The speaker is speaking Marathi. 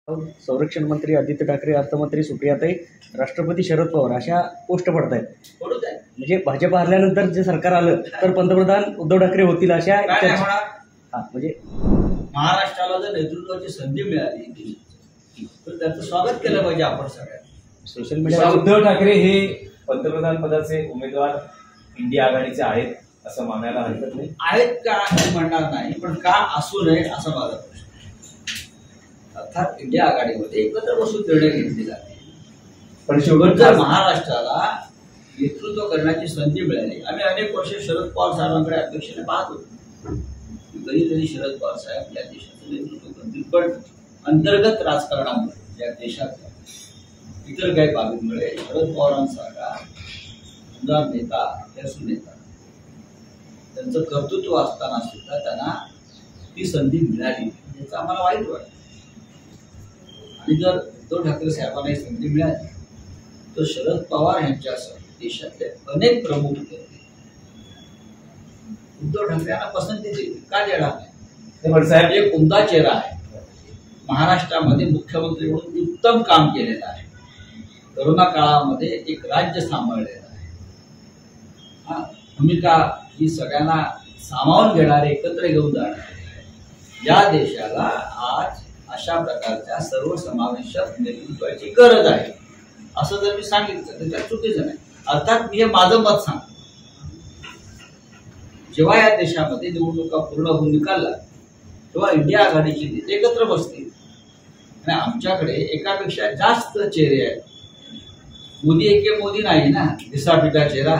संरक्षण मंत्री आदित्य ठाकरे, अर्थमंत्री सुप्रियाताई, राष्ट्रपती शरद पवार अशा पोस्ट पडत आहेत. म्हणजे भाजप हरल्यानंतर जे सरकार आलं तर पंतप्रधान उद्धव ठाकरे होतील अशा म्हणजे महाराष्ट्राला जर नेतृत्वाची संधी मिळाली तर त्याचं स्वागत केलं पाहिजे आपण सगळ्यांनी. सोशल मीडिया उद्धव ठाकरे हे पंतप्रधान पदाचे उमेदवार इंडिया आघाडीचे आहेत असं मानायला हरकत नाही. आहेत का हे म्हणणार नाही, पण का असू नये असा माझा प्रश्न. अर्थात इंडिया आघाडीमध्ये एकत्र बसून निर्णय घेतले जाते, पण शेवट जर महाराष्ट्राला नेतृत्व करण्याची संधी मिळाली. आम्ही अनेक वर्ष शरद पवार साहेबांकडे अपेक्षेने पाहत होतो. कधीतरी शरद पवार साहेब या देशाचं नेतृत्व करतील, पण अंतर्गत राजकारणामुळे या देशाच्या इतर काही बाबींमुळे शरद पवारांसारखा आमदार नेता, यशस्वी नेता, त्यांचं कर्तृत्व असताना सुद्धा त्यांना ती संधी मिळाली याचं आम्हाला वाईट वाटतं. आणि जर उद्धव ठाकरे साहेबांना ही संधी मिळाली तर शरद पवार यांच्यासह देशातले अनेक प्रमुख नेते उद्धव ठाकरे यांना पसंती देतील. का देणार नाही? पण साहेब एक उमदा चेहरा आहे, महाराष्ट्रामध्ये मुख्यमंत्री म्हणून उत्तम काम केलेलं आहे, कोरोना काळामध्ये एक राज्य सांभाळलेलं आहे, भूमिका ही सगळ्यांना सामावून घेणारे, एकत्र घेऊन जाणारे. या देशाला आज अशा प्रकारच्या सर्वसमावेशक नेतृत्वाची गरज आहे असं जर मी सांगितलं तर त्यात चुकीचं नाही. अर्थात मी हे माझं मत सांगतो. जेव्हा या देशामध्ये निवडणुका पूर्ण होऊन निकालला तेव्हा इंडिया आघाडीची नेते एकत्र बसतील आणि आमच्याकडे एकापेक्षा जास्त चेहरे आहेत. मोदी एके मोदी नाही ना, दिसापिटा चेहरा.